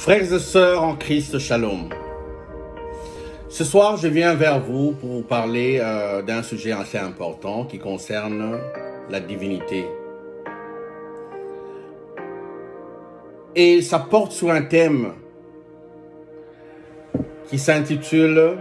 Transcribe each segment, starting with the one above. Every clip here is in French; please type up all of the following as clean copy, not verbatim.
Frères et sœurs en Christ, shalom. Ce soir, je viens vers vous pour vous parler d'un sujet assez important qui concerne la divinité. Et ça porte sur un thème qui s'intitule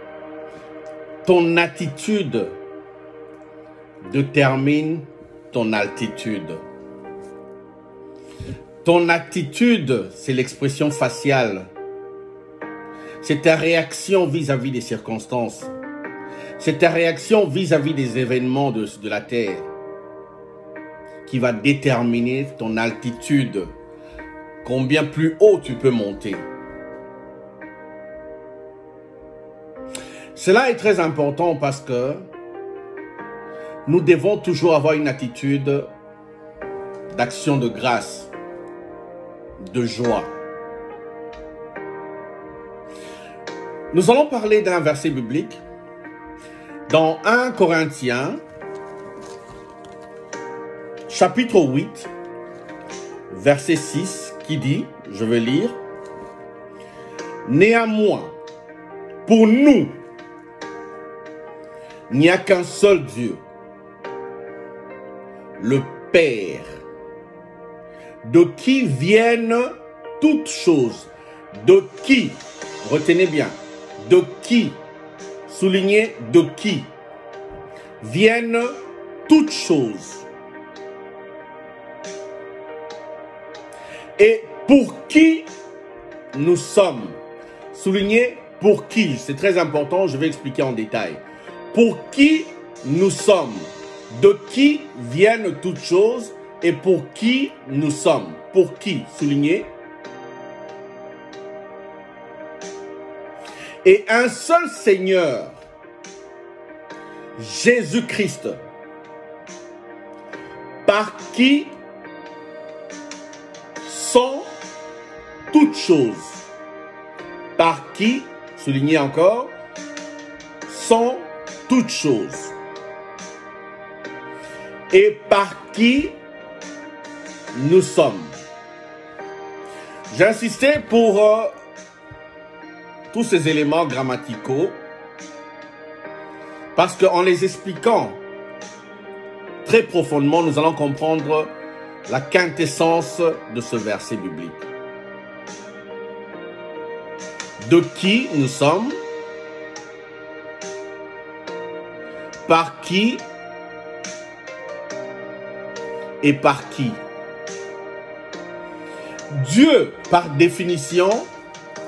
« Ton attitude détermine ton altitude ». Ton attitude, c'est l'expression faciale. C'est ta réaction vis-à-vis des circonstances. C'est ta réaction vis-à-vis des événements de la terre qui va déterminer ton altitude, combien plus haut tu peux monter. Cela est très important parce que nous devons toujours avoir une attitude d'action de grâce, de joie. Nous allons parler d'un verset biblique dans 1 Corinthiens, chapitre 8, verset 6, qui dit, je vais lire, « Néanmoins, pour nous, il n'y a qu'un seul Dieu, le Père, de qui viennent toutes choses, de qui, retenez bien, de qui, soulignez de qui, viennent toutes choses, et pour qui nous sommes, soulignez pour qui, c'est très important, je vais expliquer en détail, pour qui nous sommes, de qui viennent toutes choses, et pour qui nous sommes. Pour qui, soulignez. Et un seul Seigneur, Jésus-Christ, par qui sont toutes choses. Par qui, soulignez encore, sont toutes choses. Et par qui nous sommes. J'ai insisté pour tous ces éléments grammaticaux parce qu'en les expliquant très profondément, nous allons comprendre la quintessence de ce verset biblique. De qui nous sommes, par qui et par qui. Dieu, par définition,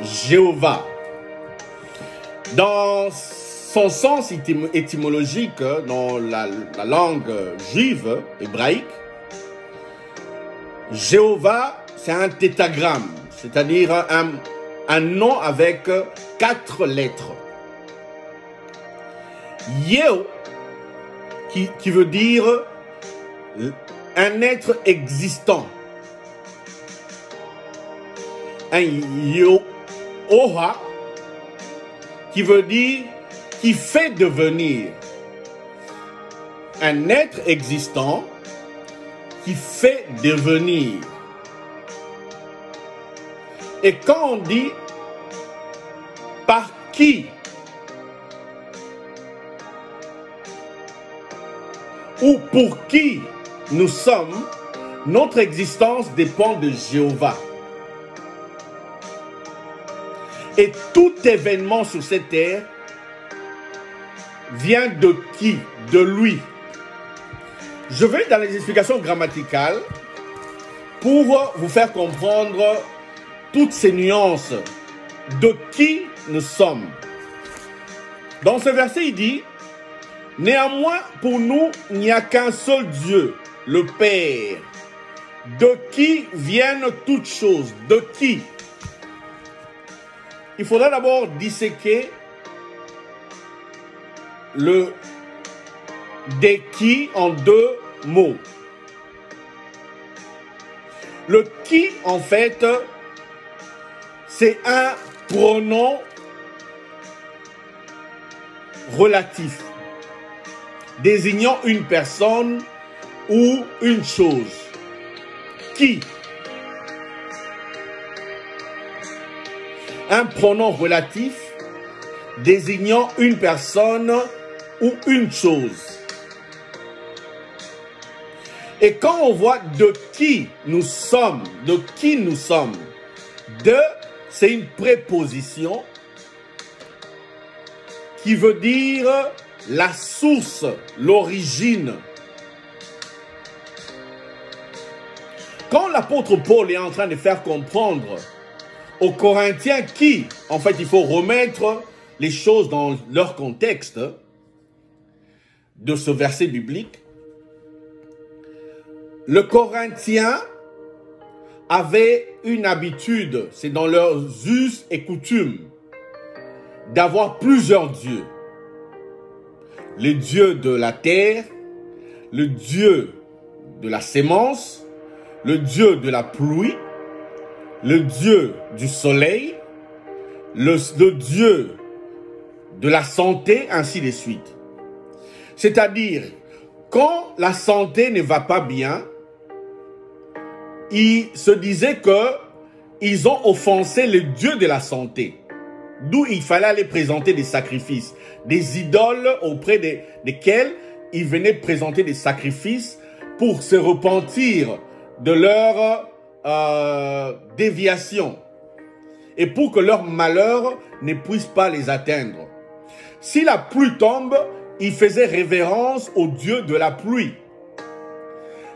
Jéhovah. Dans son sens étymologique, dans la langue juive, hébraïque, Jéhovah, c'est un tétragramme, c'est-à-dire un nom avec 4 lettres. Yeo, qui veut dire un être existant. Un Yoha, qui veut dire qui fait devenir. Un être existant qui fait devenir. Et quand on dit par qui ou pour qui nous sommes, notre existence dépend de Jéhovah. Et tout événement sur cette terre vient de qui? De lui. Je vais dans les explications grammaticales pour vous faire comprendre toutes ces nuances de qui nous sommes. Dans ce verset, il dit, « Néanmoins, pour nous, il n'y a qu'un seul Dieu, le Père, de qui viennent toutes choses. » De qui? Il faudra d'abord disséquer le « de qui » en 2 mots. Le « qui » en fait, c'est un pronom relatif, désignant une personne ou une chose. Qui? un pronom relatif désignant une personne ou une chose. Et quand on voit de qui nous sommes, de, c'est une préposition qui veut dire la source, l'origine. Quand l'apôtre Paul est en train de faire comprendre aux Corinthiens qui, en fait, il faut remettre les choses dans leur contexte de ce verset biblique, le Corinthien avait une habitude, c'est dans leurs us et coutumes, d'avoir plusieurs dieux. Le dieu de la terre, le dieu de la sémence, le dieu de la pluie, le dieu du soleil, le dieu de la santé, ainsi de suite. C'est-à-dire, quand la santé ne va pas bien, ils se disaient qu'ils ont offensé le dieu de la santé. D'où il fallait aller présenter des sacrifices, des idoles auprès desquelles ils venaient présenter des sacrifices pour se repentir de leur déviation et pour que leur malheur ne puisse pas les atteindre. Si la pluie tombe, ils faisaient révérence au dieu de la pluie.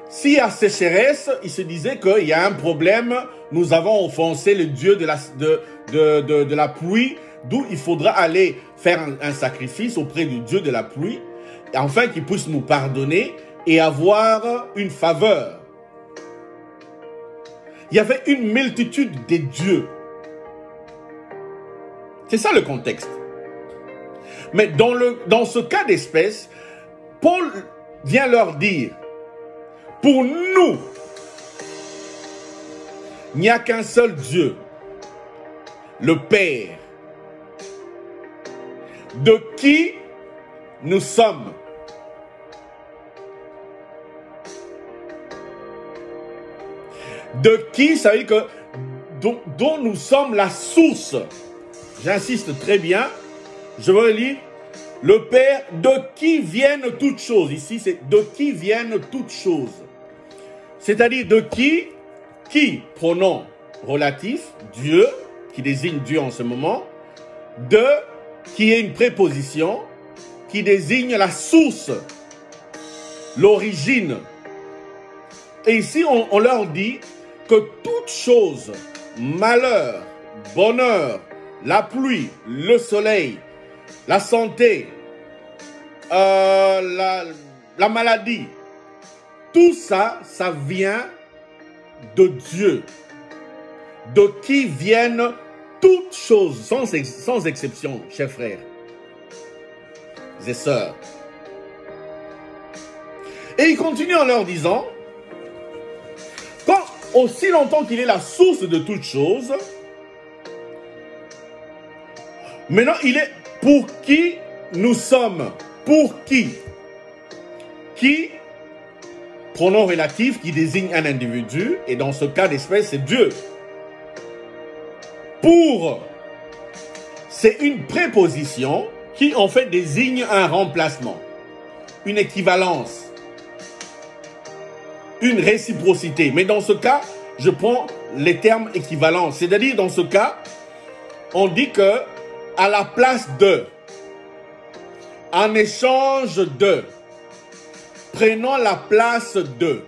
S'il y a sécheresse, ils se disaient qu'il y a un problème, nous avons offensé le dieu de la pluie, d'où il faudra aller faire un sacrifice auprès du dieu de la pluie, afin qu'il puisse nous pardonner et avoir une faveur. Il y avait une multitude de dieux. C'est ça le contexte. Mais dans ce cas d'espèce, Paul vient leur dire, pour nous, il n'y a qu'un seul Dieu, le Père, de qui nous sommes. De qui, ça veut dire que dont nous sommes la source. J'insiste très bien. Je veux lire. Le Père, de qui viennent toutes choses. Ici, c'est de qui viennent toutes choses. C'est-à-dire de qui, pronom relatif, Dieu, qui désigne Dieu en ce moment, de, qui est une préposition, qui désigne la source, l'origine. Et ici, on leur dit que toutes choses, malheur, bonheur, la pluie, le soleil, la santé, la maladie, tout ça, ça vient de Dieu, de qui viennent toutes choses, sans exception, chers frères et sœurs. Et il continue en leur disant, quand aussi longtemps qu'il est la source de toutes choses, maintenant il est pour qui nous sommes. Pour qui? Qui, pronom relatif qui désigne un individu, et dans ce cas d'espèce, c'est Dieu. Pour, c'est une préposition qui en fait désigne un remplacement, une équivalence, une réciprocité. Mais dans ce cas, je prends les termes équivalents. C'est-à-dire, dans ce cas, on dit que à la place de, en échange de, prenons la place de.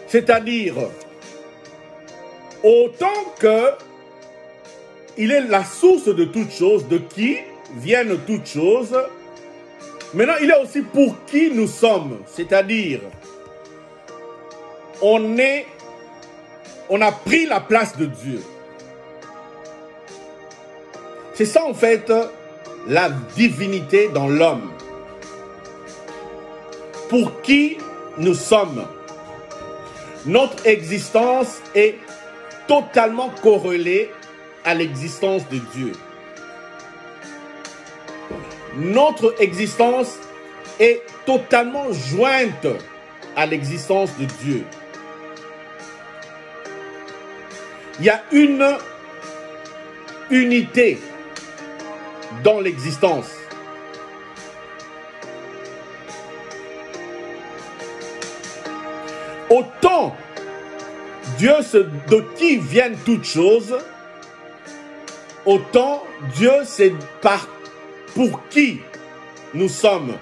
C'est-à-dire, autant que il est la source de toutes choses, de qui viennent toutes choses, maintenant il est aussi pour qui nous sommes. C'est-à-dire, on a pris la place de Dieu. C'est ça en fait la divinité dans l'homme. Pour qui nous sommes. Notre existence est totalement corrélée à l'existence de Dieu. Notre existence est totalement jointe à l'existence de Dieu. Il y a une unité dans l'existence. Autant Dieu de qui viennent toutes choses, autant Dieu c'est pour qui nous sommes.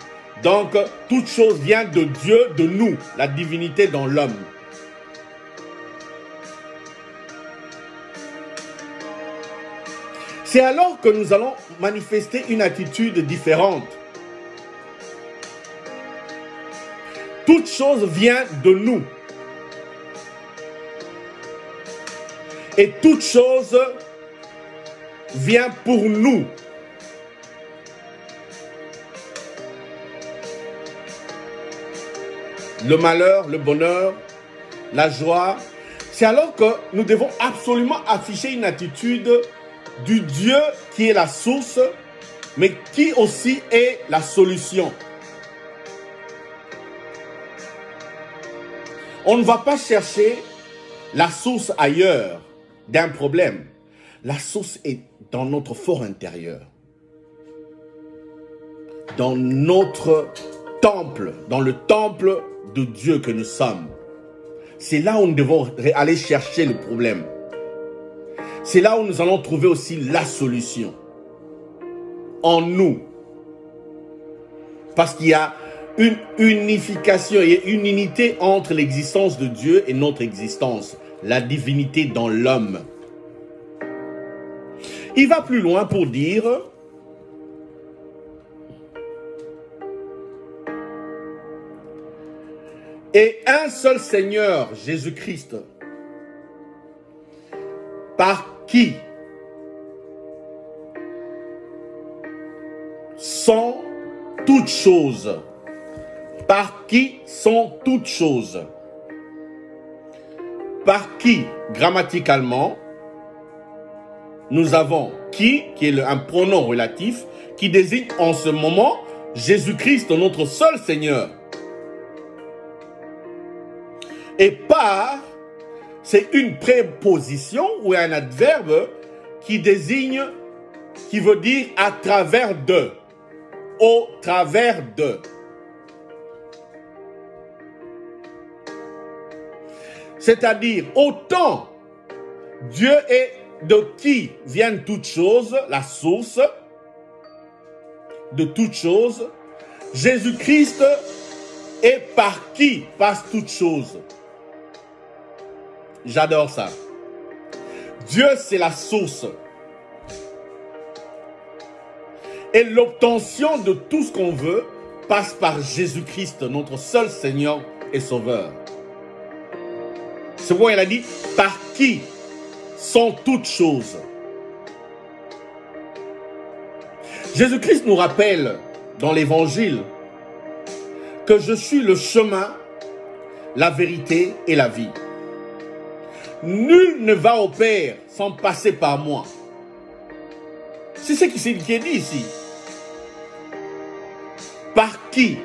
Donc, toute chose vient de Dieu, de nous, la divinité dans l'homme. C'est alors que nous allons manifester une attitude différente. Toute chose vient de nous. Et toute chose vient pour nous. Le malheur, le bonheur, la joie. C'est alors que nous devons absolument afficher une attitude du Dieu qui est la source, mais qui aussi est la solution. On ne va pas chercher la source ailleurs d'un problème. La source est dans notre fort intérieur. Dans notre temple, dans le temple de Dieu que nous sommes. C'est là où nous devons aller chercher le problème. C'est là où nous allons trouver aussi la solution. En nous. Parce qu'il y a une unification et une unité entre l'existence de Dieu et notre existence. La divinité dans l'homme. Il va plus loin pour dire... Et un seul Seigneur, Jésus-Christ, par qui sont toutes choses. Par qui sont toutes choses. Par qui, grammaticalement, nous avons qui est un pronom relatif, qui désigne en ce moment Jésus-Christ, notre seul Seigneur. Et par, c'est une préposition ou un adverbe qui désigne, qui veut dire à travers de, au travers de. C'est-à-dire, autant Dieu est de qui viennent toutes choses, la source de toutes choses, Jésus-Christ est par qui passe toutes choses. J'adore ça. Dieu, c'est la source. Et l'obtention de tout ce qu'on veut passe par Jésus-Christ, notre seul Seigneur et Sauveur. C'est pourquoi il a dit, par qui sont toutes choses. Jésus-Christ nous rappelle dans l'Évangile que je suis le chemin, la vérité et la vie. Nul ne va au Père sans passer par moi. C'est ce qui est dit ici. Par qui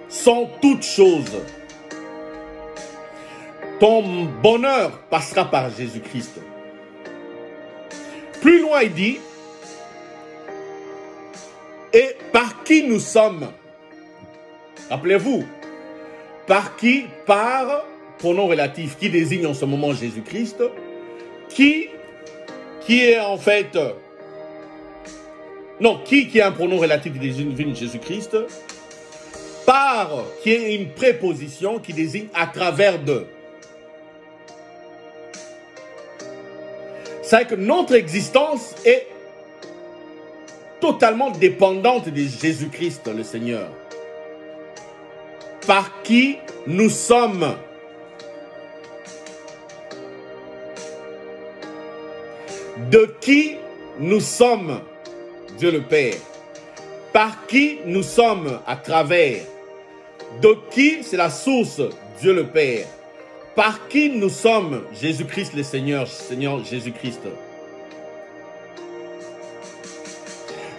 sont toutes choses. Ton bonheur passera par Jésus-Christ. Plus loin, il dit, et par qui nous sommes. Rappelez-vous, par qui, par pronom relatif, qui désigne en ce moment Jésus-Christ, qui est en fait, non, qui est un pronom relatif qui désigne Jésus-Christ, par, qui est une préposition qui désigne à travers de. C'est que notre existence est totalement dépendante de Jésus-Christ, le Seigneur. Par qui nous sommes. De qui nous sommes, Dieu le Père. Par qui nous sommes à travers. De qui c'est la source, Dieu le Père. Par qui nous sommes, Jésus-Christ le Seigneur, Seigneur Jésus-Christ.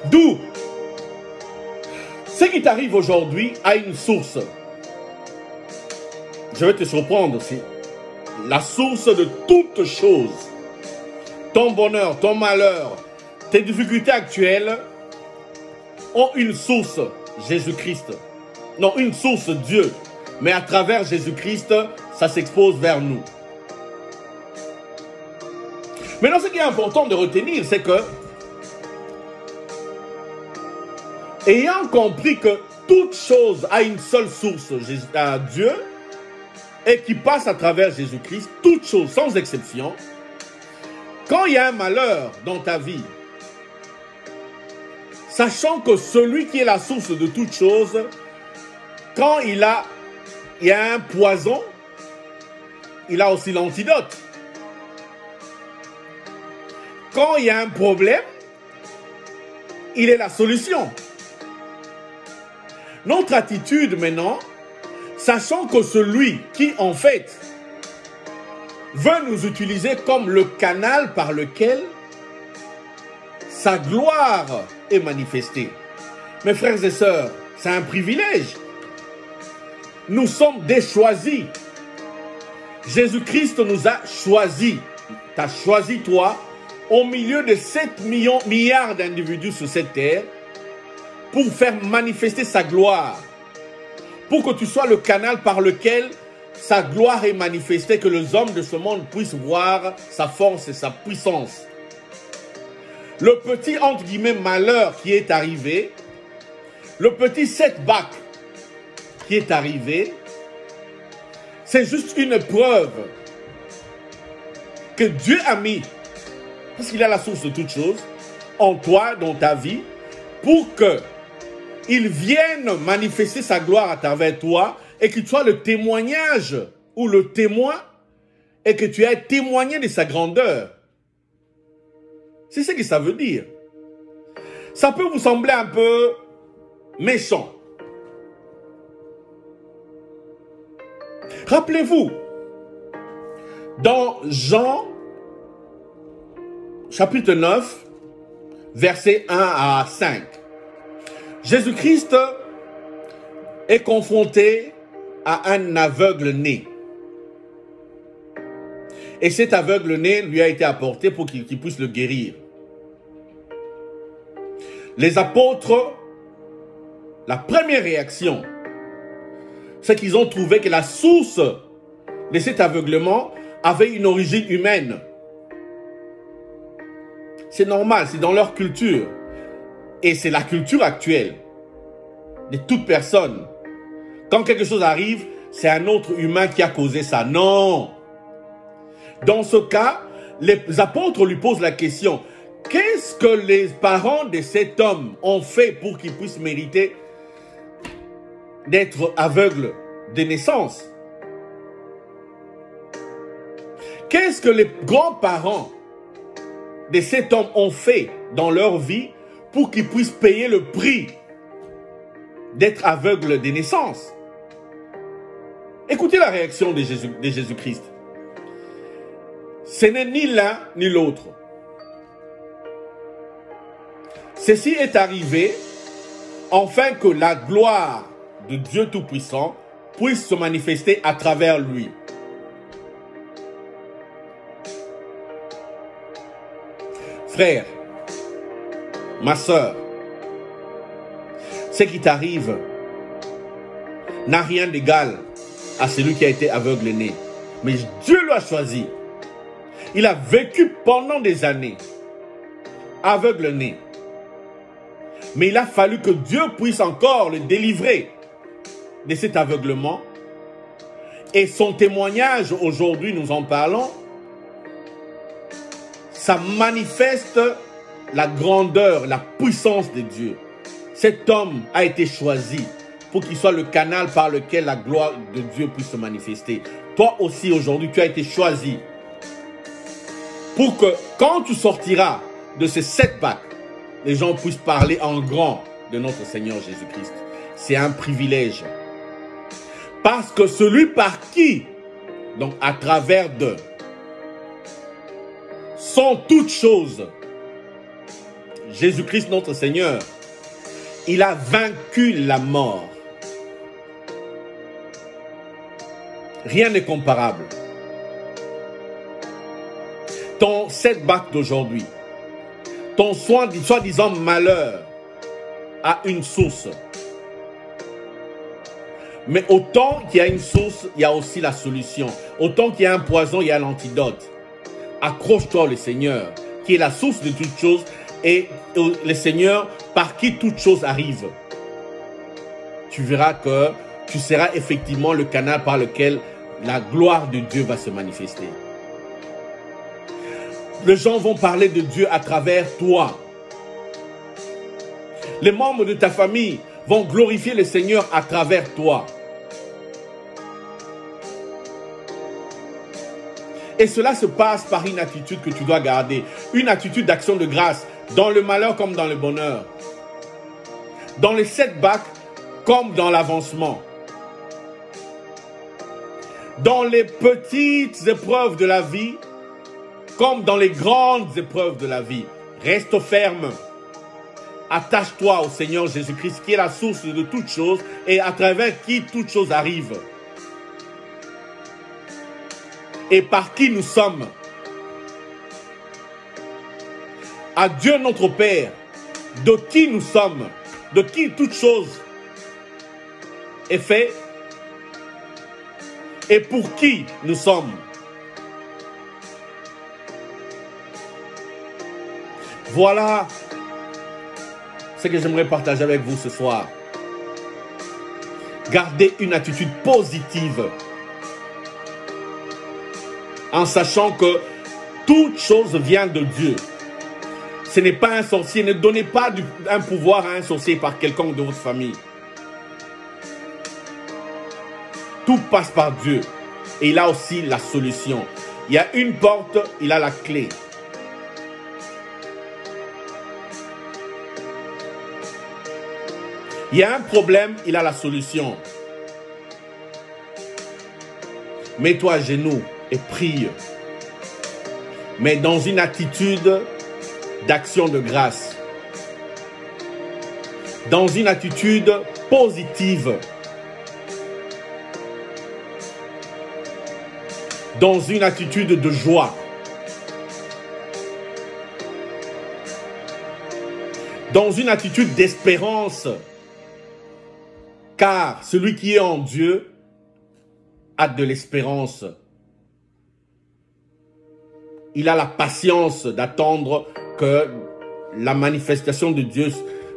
D'où ce qui t'arrive aujourd'hui a une source. Je vais te surprendre, c'est la source de toutes choses. ton bonheur, ton malheur, tes difficultés actuelles ont une source, Jésus-Christ. Non, une source, Dieu. Mais à travers Jésus-Christ, ça s'expose vers nous. Maintenant, ce qui est important de retenir, c'est que, ayant compris que toute chose a une seule source, Dieu, et qui passe à travers Jésus-Christ, toute chose, sans exception, quand il y a un malheur dans ta vie, sachant que celui qui est la source de toute chose, quand il y a un poison, il a aussi l'antidote. Quand il y a un problème, il est la solution. Notre attitude maintenant, sachant que celui qui en fait veut nous utiliser comme le canal par lequel sa gloire est manifestée. Mes frères et sœurs, c'est un privilège. Nous sommes des choisis. Jésus-Christ nous a choisis. T'as choisi toi au milieu de 7 milliards d'individus sur cette terre pour faire manifester sa gloire. Pour que tu sois le canal par lequel sa gloire est manifestée, que les hommes de ce monde puissent voir sa force et sa puissance. Le petit, entre guillemets, malheur qui est arrivé, le petit setback qui est arrivé, c'est juste une preuve que Dieu a mis, parce qu'il a la source de toutes choses, en toi, dans ta vie, pour qu'il vienne manifester sa gloire à travers toi et que tu sois le témoignage ou le témoin et que tu aies témoigné de sa grandeur. C'est ce que ça veut dire. Ça peut vous sembler un peu méchant. Rappelez-vous, dans Jean, chapitre 9, versets 1 à 5, Jésus-Christ est confronté à un aveugle-né. Et cet aveugle-né lui a été apporté pour qu'il puisse le guérir. Les apôtres, la première réaction, c'est qu'ils ont trouvé que la source de cet aveuglement avait une origine humaine. C'est normal, c'est dans leur culture. Et c'est la culture actuelle de toute personne. Quand quelque chose arrive, c'est un autre humain qui a causé ça. Non. Dans ce cas, les apôtres lui posent la question, qu'est-ce que les parents de cet homme ont fait pour qu'il puisse mériter d'être aveugle de naissance? Qu'est-ce que les grands-parents de cet homme ont fait dans leur vie pour qu'ils puissent payer le prix d'être aveugle de naissance? Écoutez la réaction de Jésus-Christ. Ce n'est ni l'un ni l'autre. Ceci est arrivé afin que la gloire de Dieu Tout-Puissant puisse se manifester à travers lui. Frère, ma sœur, ce qui t'arrive n'a rien d'égal à celui qui a été aveugle-né. Mais Dieu l'a choisi. Il a vécu pendant des années aveugle-né. Mais il a fallu que Dieu puisse encore le délivrer de cet aveuglement. Et son témoignage, aujourd'hui nous en parlons, ça manifeste la grandeur, la puissance de Dieu. Cet homme a été choisi pour qu'il soit le canal par lequel la gloire de Dieu puisse se manifester. Toi aussi aujourd'hui, tu as été choisi pour que quand tu sortiras de ces setbacks, les gens puissent parler en grand de notre Seigneur Jésus-Christ. C'est un privilège. Parce que celui par qui, donc à travers d'eux, sont toutes choses, Jésus-Christ notre Seigneur, il a vaincu la mort. Rien n'est comparable. ton setback d'aujourd'hui, ton soi-disant malheur a une source. Mais autant qu'il y a une source, il y a aussi la solution. Autant qu'il y a un poison, il y a l'antidote. Accroche-toi au Seigneur, qui est la source de toutes choses, et le Seigneur par qui toutes choses arrivent. Tu verras que tu seras effectivement le canal par lequel la gloire de Dieu va se manifester. Les gens vont parler de Dieu à travers toi. Les membres de ta famille vont glorifier le Seigneur à travers toi. Et cela se passe par une attitude que tu dois garder. Une attitude d'action de grâce, dans le malheur comme dans le bonheur. Dans les setbacks comme dans l'avancement. Dans les petites épreuves de la vie, comme dans les grandes épreuves de la vie. Reste ferme. Attache-toi au Seigneur Jésus-Christ, qui est la source de toutes choses et à travers qui toutes choses arrivent. Et par qui nous sommes. À Dieu notre Père, de qui nous sommes, de qui toute chose est faite et pour qui nous sommes. Voilà ce que j'aimerais partager avec vous ce soir. Gardez une attitude positive en sachant que toute chose vient de Dieu. Ce n'est pas un sorcier. Ne donnez pas un pouvoir à un sorcier par quelqu'un de votre famille. Tout passe par Dieu. Et il a aussi la solution. Il y a une porte, il a la clé. Il y a un problème, il a la solution. Mets-toi à genoux et prie. Mais dans une attitude d'action de grâce. Dans une attitude positive. Dans une attitude de joie. Dans une attitude d'espérance. Car celui qui est en Dieu a de l'espérance. Il a la patience d'attendre que la manifestation de Dieu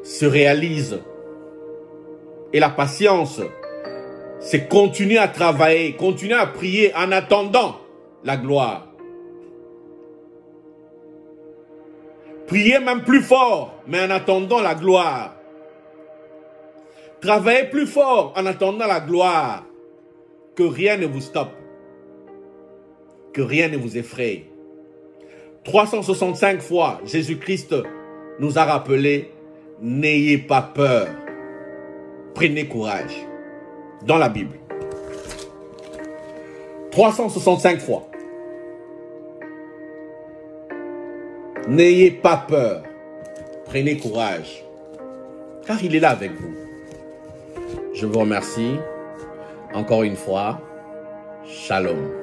se réalise. Et la patience, c'est continuer à travailler, continuer à prier en attendant la gloire. Priez même plus fort, mais en attendant la gloire. Travaillez plus fort en attendant la gloire. Que rien ne vous stoppe. Que rien ne vous effraie. 365 fois, Jésus-Christ nous a rappelé, n'ayez pas peur. Prenez courage. Dans la Bible. 365 fois. N'ayez pas peur. Prenez courage. Car il est là avec vous. Je vous remercie. Encore une fois. Shalom.